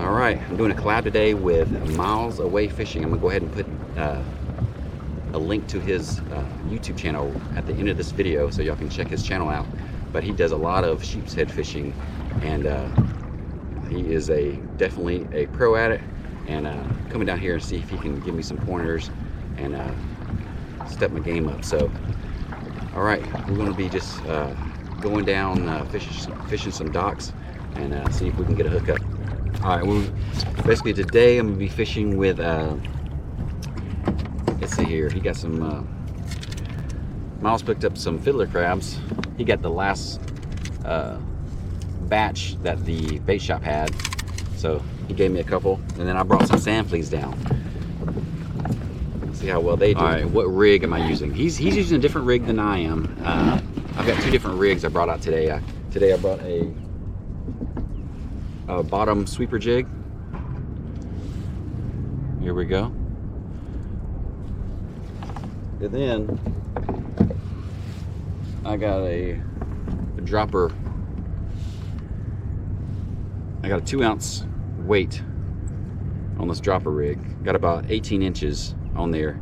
All right, I'm doing a collab today with Miles Away Fishing. I'm gonna go ahead and put a link to his YouTube channel at the end of this video so y'all can check his channel out. But he does a lot of sheepshead fishing, and he is definitely a pro at it. And coming down here and see if he can give me some pointers and step my game up. So, all right, we're gonna be just going down fishing some docks and see if we can get a hookup. All right, well, basically today I'm gonna be fishing with, let's see here, he got some, Miles picked up some fiddler crabs. He got the last batch that the bait shop had, so he gave me a couple, and then I brought some sand fleas down. See how well they do. All right, what rig am I using? He's using a different rig than I am. I've got two different rigs I brought out today. Today I brought a bottom sweeper jig. Here we go. And then I got a dropper. I got a 2-ounce weight on this dropper rig. Got about 18 inches on there,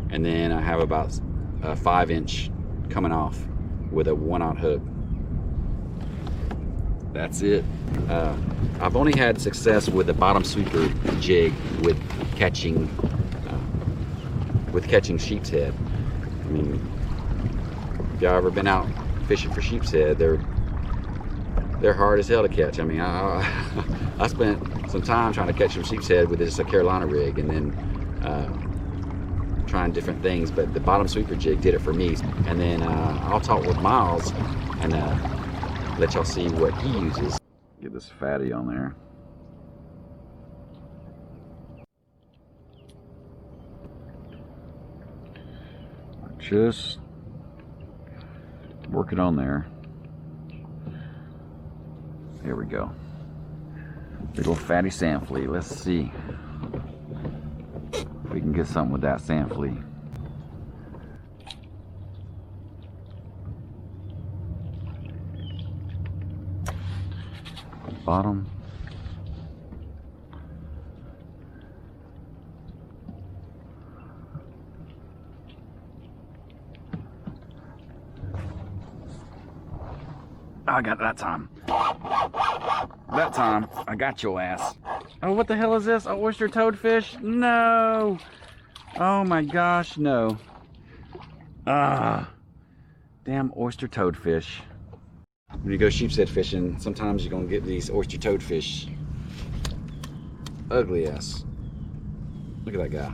and then I have about a 5-inch coming off with a 1/0 hook. That's it. I've only had success with the bottom sweeper jig with catching sheepshead. I mean, if y'all ever been out fishing for sheepshead, they're hard as hell to catch. I mean, I spent some time trying to catch some sheepshead with just a Carolina rig, and then trying different things, but the bottom sweeper jig did it for me. And then I'll talk with Miles and let y'all see what he uses. Get this fatty on there. Just work it on there. There we go. Big old fatty sand flea. Let's see if we can get something with that sand flea. Bottom. I got that time. That time, I got your ass. Oh, what the hell is this? An oyster toadfish? No! Oh my gosh, no. Damn oyster toadfish. When you go sheepshead fishing, sometimes you're gonna get these oyster toadfish. Ugly ass. Look at that guy.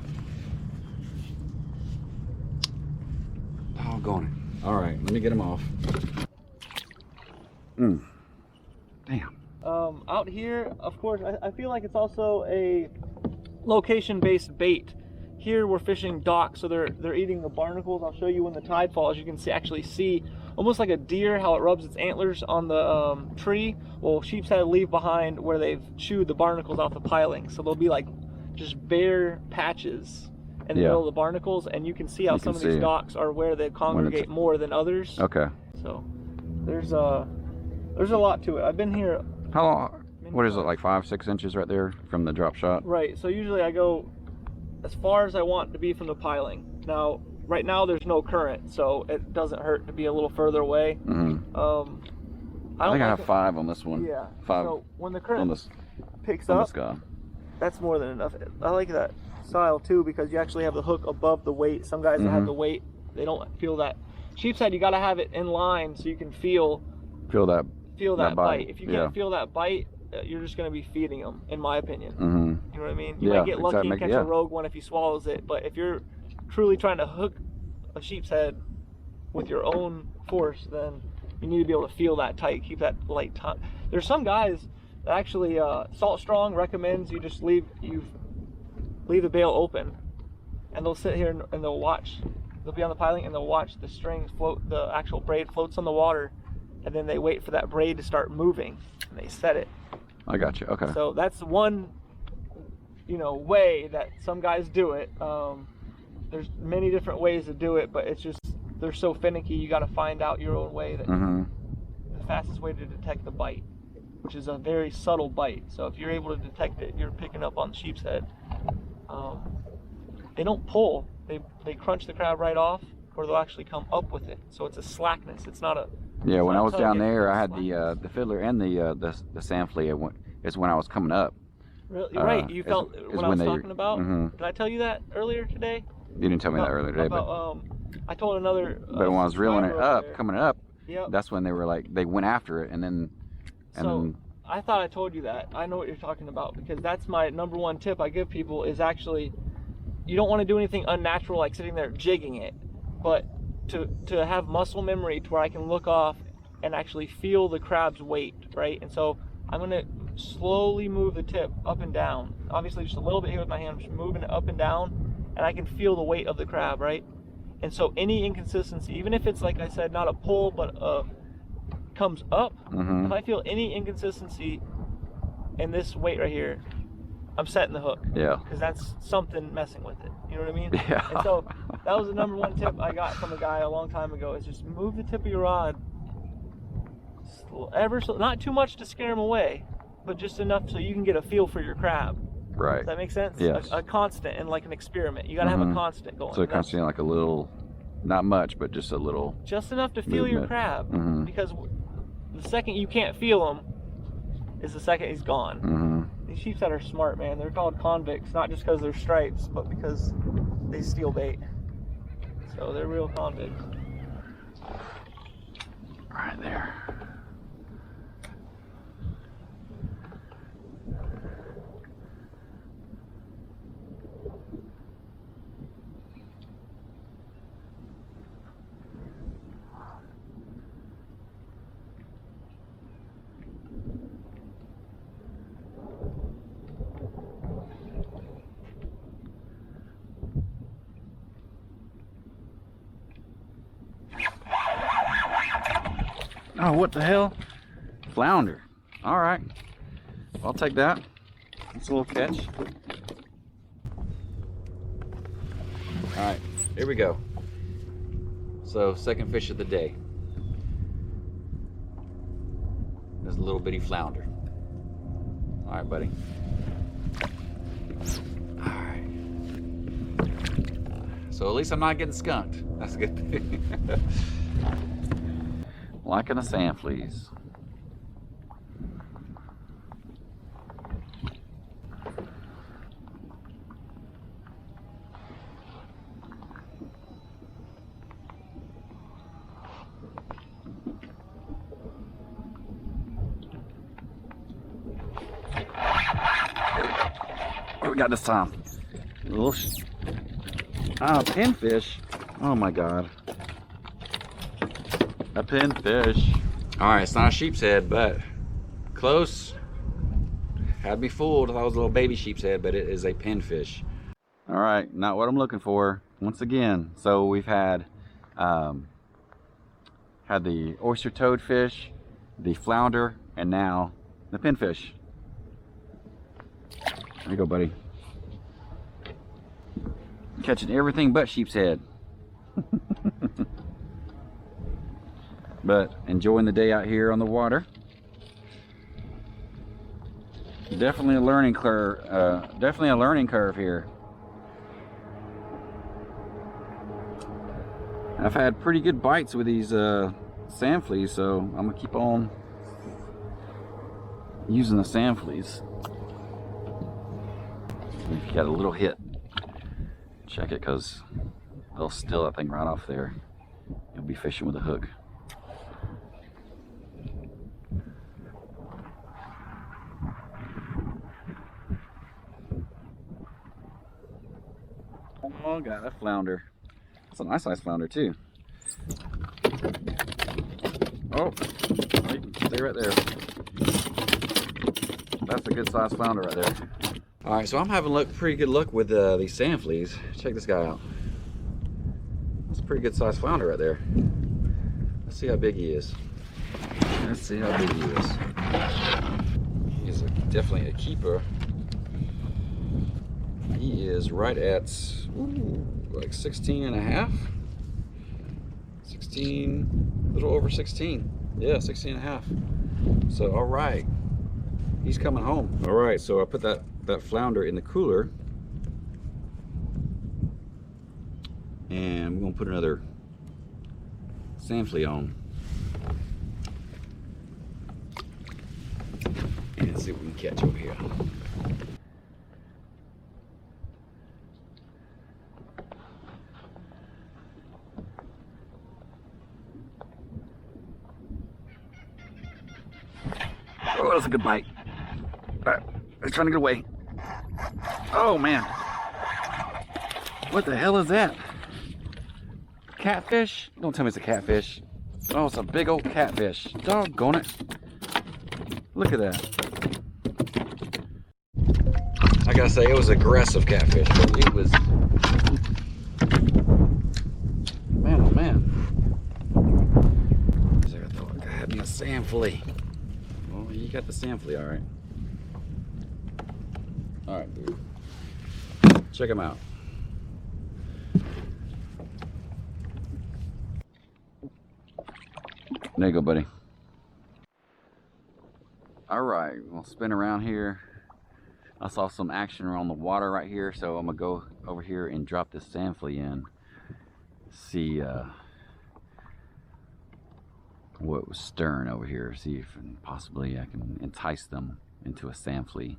Doggone it. Alright, let me get him off. Damn. Out here, of course, I feel like it's also a location-based bait. Here we're fishing docks, so they're eating the barnacles. I'll show you when the tide falls. You can actually see almost like a deer, how it rubs its antlers on the tree. Well, sheepshead leave behind where they've chewed the barnacles off the piling, so there'll be like just bare patches in the middle of the barnacles, and you can see how some of these docks are where they congregate more than others. Okay. So there's a lot to it. I've been here. How long? What is it, like 5-6 inches right there from the drop shot? Right. So usually I go as far as I want to be from the piling. Now, right now there's no current, so it doesn't hurt to be a little further away. I think I have 5 on this one. Yeah. 5. So when the current picks up, that's more than enough. I like that style too, because you actually have the hook above the weight. Some guys that have the weight, they don't feel that. Sheepshead, you got to have it in line so you can feel that bite. If you can't feel that bite, you're just going to be feeding them, in my opinion. You know what I mean? You might get lucky and catch a rogue one if he swallows it, but if you're truly trying to hook a sheepshead with your own force, then you need to be able to feel that tight, keep that light tight. There's some guys that actually, Salt Strong recommends you just leave the bail open, and they'll sit here and they'll watch. They'll be on the piling and they'll watch the strings float, the actual braid floats on the water, and then they wait for that braid to start moving, and they set it. I got you. Okay. So that's one, way that some guys do it. There's many different ways to do it, but it's just they're so finicky. You got to find out your own way. That the fastest way to detect the bite. which is a very subtle bite. So if you're able to detect it, you're picking up on the sheepshead. They don't pull. They crunch the crab right off, or they'll actually come up with it. So it's a slackness. It's not a. Yeah, when I was down there, I had the fiddler and the sand flea. It's when I was coming up. Really? Right. You felt what I was talking about. Did I tell you that earlier today? You didn't tell me that earlier today, but I told another. But when I was reeling it up, there. coming up, Yep. that's when they were like, they went after it, and then. I thought I told you that. I know what you're talking about, because that's my #1 tip I give people is actually, you don't want to do anything unnatural like sitting there jigging it, but to have muscle memory to where I can look off and actually feel the crab's weight, right? And so I'm going to slowly move the tip up and down. Obviously just a little bit here with my hand, just moving it up and down, and I can feel the weight of the crab, right? And so any inconsistency, even if it's like I said, not a pull, but comes up, if I feel any inconsistency in this weight right here, I'm setting the hook. Yeah. Because that's something messing with it. You know what I mean? Yeah. And so that was the #1 tip I got from a guy a long time ago, is just move the tip of your rod ever so, not too much to scare him away, but just enough so you can get a feel for your crab. Right. Does that make sense? Yes. A constant and like an experiment. You got to have a constant going. So it constantly like a little, not much, but just a little. Just enough to feel your crab. Because the second you can't feel him is the second he's gone. These sheepshead are smart, man. They're called convicts, not just because they're stripes, but because they steal bait. So they're real convicts. Right there. Oh, what the hell? Flounder. All right. I'll take that. It's a little catch. All right, here we go. So, second fish of the day. There's a little bitty flounder. All right, buddy. All right. So at least I'm not getting skunked. That's a good thing. Liking the sand fleas. What we got this time? A little pinfish. Oh my god. A pinfish. All right, it's not a sheepshead, but close. Had me fooled. I thought it was a little baby sheepshead, but it is a pinfish. All right, not what I'm looking for once again. So we've had the oyster toadfish, the flounder, and now the pinfish. There you go, buddy. Catching everything but sheepshead. But enjoying the day out here on the water. Definitely a learning curve. Definitely a learning curve here. I've had pretty good bites with these sand fleas, so I'm gonna keep on using the sand fleas. If you got a little hit, check it, because they'll steal that thing right off there. You'll be fishing with a hook. Oh, got a flounder. It's a nice size flounder too. Oh, you can stay right there. That's a good size flounder right there. All right, so I'm having pretty good luck with these sand fleas. Check this guy out. That's a pretty good size flounder right there. Let's see how big he is. Let's see how big he is. He's definitely a keeper. He is right at like 16 and a half. 16, a little over 16. Yeah, 16 and a half. So, all right. he's coming home. All right, so I put that flounder in the cooler, and we're gonna put another sand flea on. And let's see what we can catch over here. Oh, that's a good bite. He's trying to get away. Oh man. What the hell is that? Catfish? Don't tell me it's a catfish. Oh, it's a big old catfish. Doggone it. Look at that. I gotta say, it was aggressive catfish, but it was... Man, oh man. I thought I had me a sand flea. Well, you got the sand flea, all right. All right, dude. Check him out. There you go, buddy. All right, we'll spin around here. I saw some action around the water right here, so I'm gonna go over here and drop this sand flea in. See what was stirring over here. See if possibly I can entice them into a sand flea.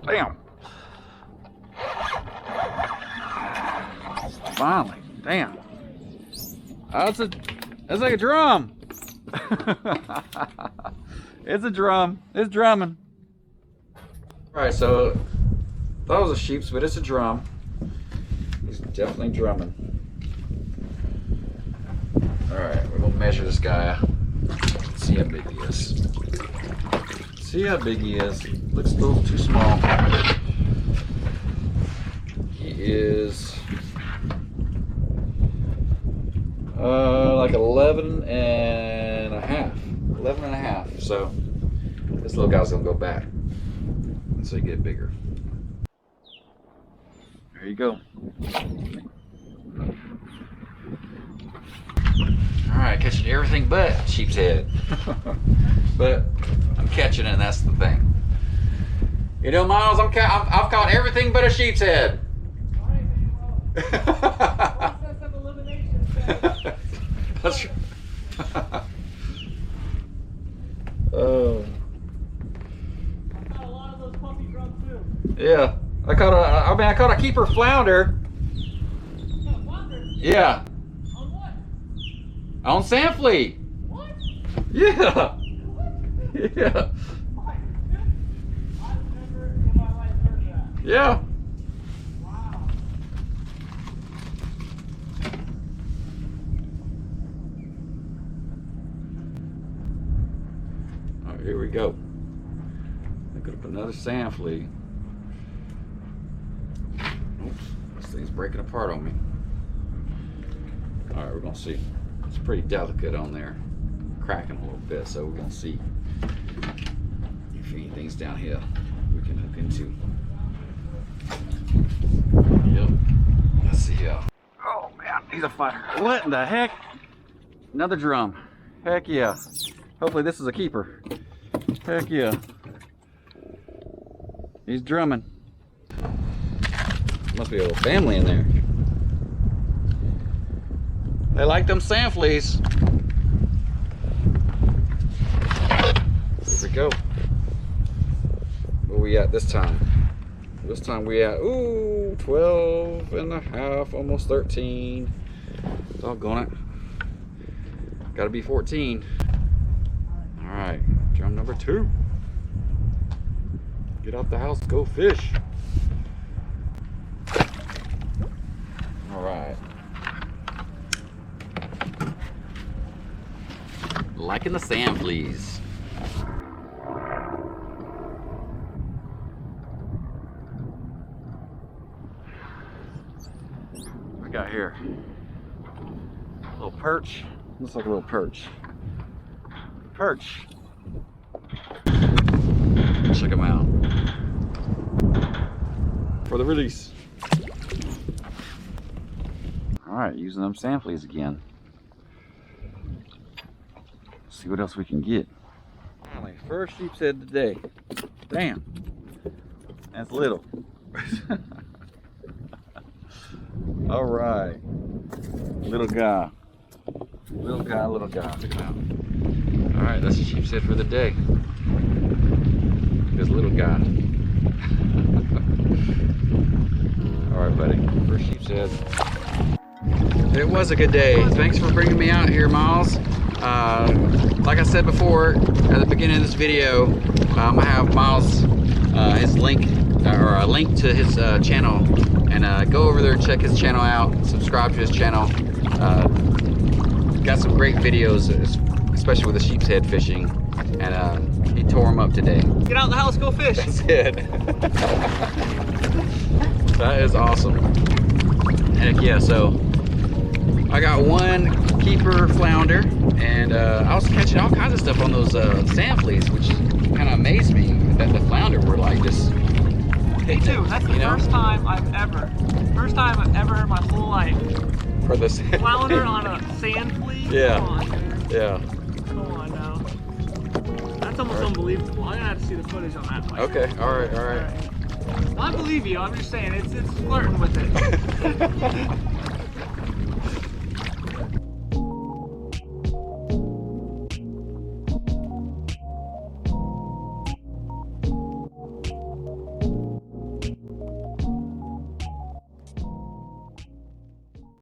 Bam! Finally, damn. Oh, it's like a drum. It's a drum. It's drumming. All right, so that was a sheep's, but it's a drum. He's definitely drumming. All right, we're gonna measure this guy. See how big he is. See how big he is. Looks a little too small. He is like 11 and a half. 11 and a half. So this little guy's gonna go back. And so you get bigger. There you go. All right, catching everything but sheepshead. But I'm catching it, and that's the thing. You know, Miles, I've caught everything but a sheepshead. All right, man, well, process of elimination. That's true. Oh. I caught a lot of those puppy drums too. Yeah, I caught a keeper flounder. You got flounder? Yeah. On what? On sand flea. What? Yeah. What? Yeah. I've never in my life heard that. Yeah. Wow. All right, here we go. I'm gonna put another sand flea. Oops, this thing's breaking apart on me. All right, we're gonna see. It's pretty delicate on there, cracking a little bit, so we're gonna see if anything's down here we can hook into. Yep. Let's see here. Oh man, he's a fighter. What in the heck? Another drum. Heck yeah. Hopefully this is a keeper. Heck yeah. He's drumming. Must be a little family in there. They like them sand fleas. Here we go. Where we at this time? This time we at, ooh, 12 and a half, almost 13. Doggone it. Gotta be 14. All right, drum number 2. Get out the house, go fish. All right. Liking the sand fleas. What we got here? A little perch. Looks like a little perch. Perch. Check them out. for the release. All right, using them sand fleas again. Let's see what else we can get. Finally, first sheepshead today. Damn, that's little. All right, little guy. Little guy, little guy. Check him out. All right, that's a sheepshead for the day. This little guy. All right, buddy. First sheepshead. It was a good day. Thanks for bringing me out here, Miles. Like I said before at the beginning of this video, I have Miles his link or a link to his channel, and go over there, check his channel out, subscribe to his channel. Got some great videos, especially with the sheepshead fishing, and he tore them up today. Get out the house, go fish. That's it. That is awesome. Heck yeah, so I got one keeper flounder, and I was catching all kinds of stuff on those sand fleas, which kind of amazed me that the flounder were like just Me too. That's the first time I've ever in my whole life for the flounder on a sand flea. Yeah. Come on, dude. Yeah. Come on now. That's almost unbelievable. I'm gonna have to see the footage on that one. Okay. All right. Well, I believe you. I'm just saying it's flirting with it.